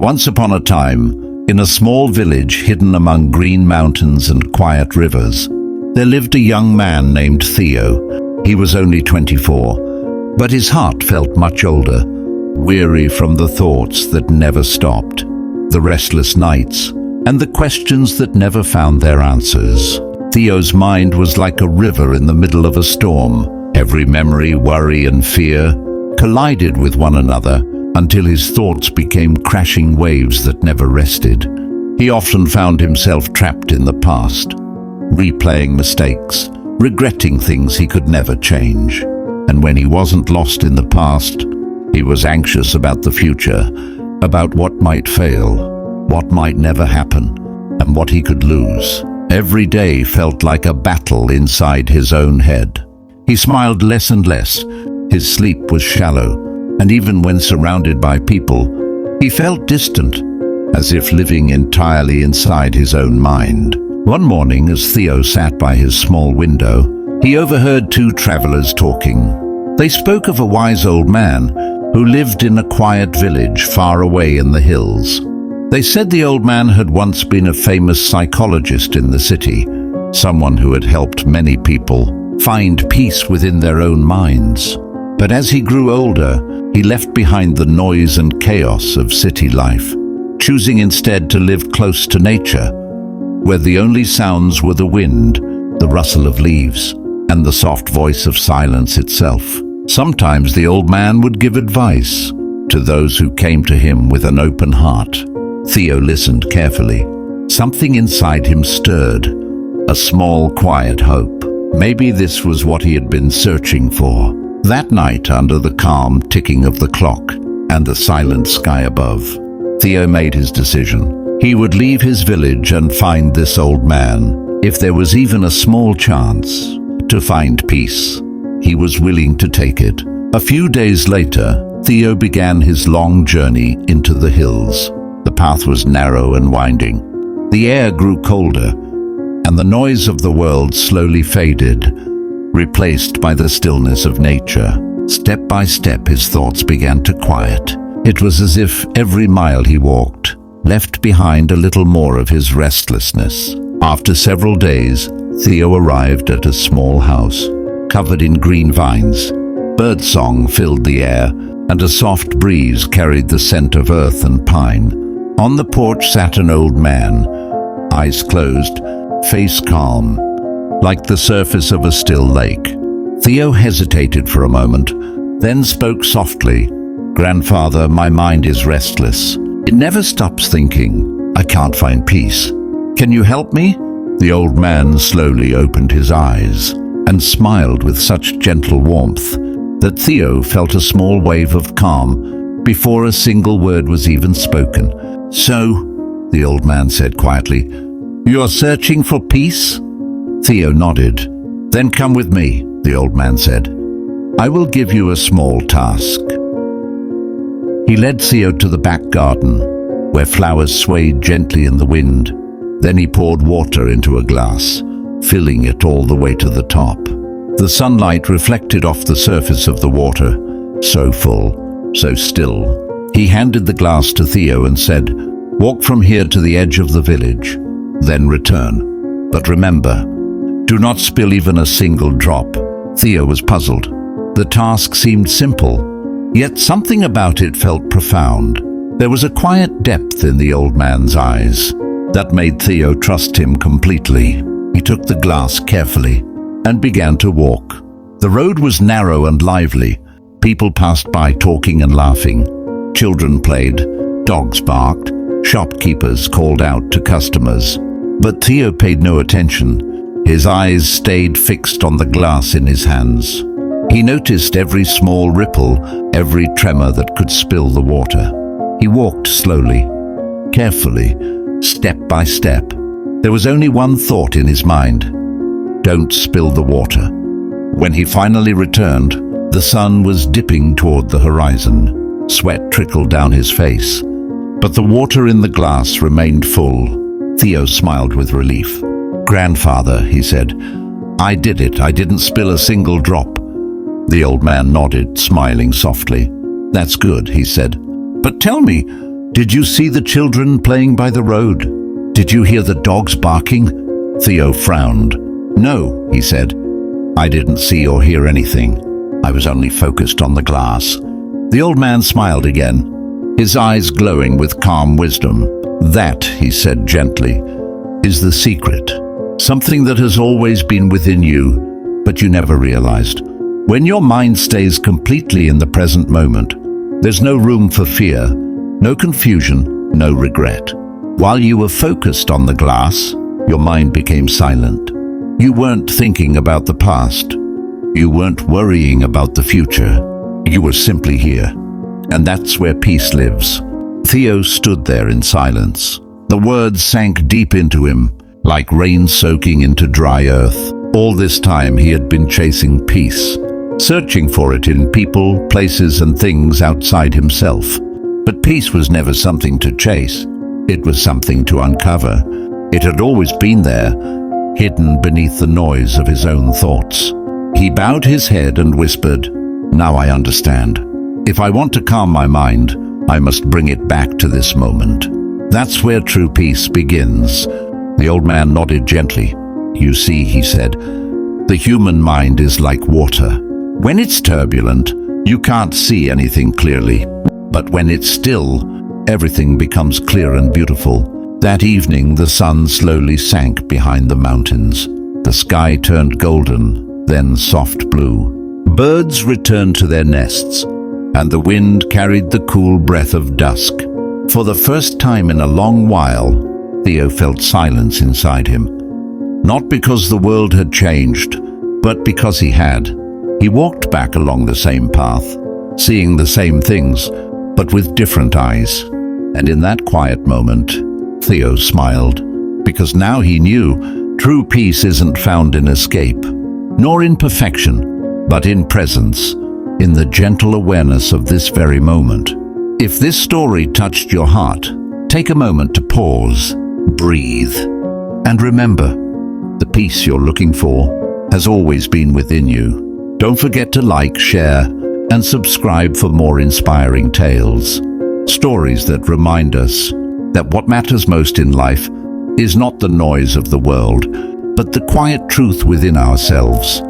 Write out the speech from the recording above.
Once upon a time, in a small village hidden among green mountains and quiet rivers, there lived a young man named Theo. He was only 24, but his heart felt much older, weary from the thoughts that never stopped, the restless nights, and the questions that never found their answers. Theo's mind was like a river in the middle of a storm. Every memory, worry, and fear collided with one another until his thoughts became crashing waves that never rested. He often found himself trapped in the past, replaying mistakes, regretting things he could never change. And when he wasn't lost in the past, he was anxious about the future, about what might fail, what might never happen, and what he could lose. Every day felt like a battle inside his own head. He smiled less and less, his sleep was shallow, and even when surrounded by people, he felt distant, as if living entirely inside his own mind. One morning, as Theo sat by his small window, he overheard two travelers talking. They spoke of a wise old man who lived in a quiet village far away in the hills. They said the old man had once been a famous psychologist in the city, someone who had helped many people find peace within their own minds. But as he grew older, he left behind the noise and chaos of city life, choosing instead to live close to nature, where the only sounds were the wind, the rustle of leaves, and the soft voice of silence itself. Sometimes the old man would give advice to those who came to him with an open heart. Theo listened carefully. Something inside him stirred, a small, quiet hope. Maybe this was what he had been searching for. That night, under the calm ticking of the clock and the silent sky above, Theo made his decision. He would leave his village and find this old man. If there was even a small chance to find peace, he was willing to take it. A few days later, Theo began his long journey into the hills. The path was narrow and winding. The air grew colder, and the noise of the world slowly faded, replaced by the stillness of nature. Step by step, his thoughts began to quiet. It was as if every mile he walked left behind a little more of his restlessness. After several days, Theo arrived at a small house, covered in green vines. Birdsong filled the air, and a soft breeze carried the scent of earth and pine. On the porch sat an old man, eyes closed, face calm, like the surface of a still lake. Theo hesitated for a moment, then spoke softly. "Grandfather, my mind is restless. It never stops thinking. I can't find peace. Can you help me?" The old man slowly opened his eyes and smiled with such gentle warmth that Theo felt a small wave of calm before a single word was even spoken. "So," the old man said quietly, "you're searching for peace?" Theo nodded. "Then come with me," the old man said. "I will give you a small task." He led Theo to the back garden, where flowers swayed gently in the wind. Then he poured water into a glass, filling it all the way to the top. The sunlight reflected off the surface of the water, so full, so still. He handed the glass to Theo and said, "Walk from here to the edge of the village, then return. But remember, do not spill even a single drop." Theo was puzzled. The task seemed simple, yet something about it felt profound. There was a quiet depth in the old man's eyes that made Theo trust him completely. He took the glass carefully and began to walk. The road was narrow and lively. People passed by talking and laughing. Children played, dogs barked, shopkeepers called out to customers. But Theo paid no attention. His eyes stayed fixed on the glass in his hands. He noticed every small ripple, every tremor that could spill the water. He walked slowly, carefully, step by step. There was only one thought in his mind: don't spill the water. When he finally returned, the sun was dipping toward the horizon. Sweat trickled down his face, but the water in the glass remained full. Theo smiled with relief. "Grandfather," he said, "I did it. I didn't spill a single drop." The old man nodded, smiling softly. "That's good," he said. "But tell me, Did you see the children playing by the road? Did you hear the dogs barking? Theo frowned. No, he said. I didn't see or hear anything. I was only focused on the glass. The old man smiled again, his eyes glowing with calm wisdom. That, he said gently, is the secret. Something that has always been within you, but you never realized. When your mind stays completely in the present moment, there's no room for fear, no confusion, no regret. While you were focused on the glass, your mind became silent. You weren't thinking about the past. You weren't worrying about the future. You were simply here. And that's where peace lives. Theo stood there in silence. The words sank deep into him, like rain soaking into dry earth. All this time he had been chasing peace, searching for it in people, places, and things outside himself. But peace was never something to chase. It was something to uncover. It had always been there, hidden beneath the noise of his own thoughts. He bowed his head and whispered, "Now I understand. If I want to calm my mind, I must bring it back to this moment. That's where true peace begins." The old man nodded gently. "You see," he said, "the human mind is like water. When it's turbulent, you can't see anything clearly. But when it's still, everything becomes clear and beautiful." That evening, the sun slowly sank behind the mountains. The sky turned golden, then soft blue. Birds returned to their nests, and the wind carried the cool breath of dusk. For the first time in a long while, Theo felt silence inside him. Not because the world had changed, but because he had. He walked back along the same path, seeing the same things, but with different eyes. And in that quiet moment, Theo smiled, because now he knew true peace isn't found in escape, nor in perfection, but in presence, in the gentle awareness of this very moment. If this story touched your heart, take a moment to pause, breathe, and remember, the peace you're looking for has always been within you. Don't forget to like, share, and subscribe for more inspiring tales. Stories that remind us that what matters most in life is not the noise of the world, but the quiet truth within ourselves.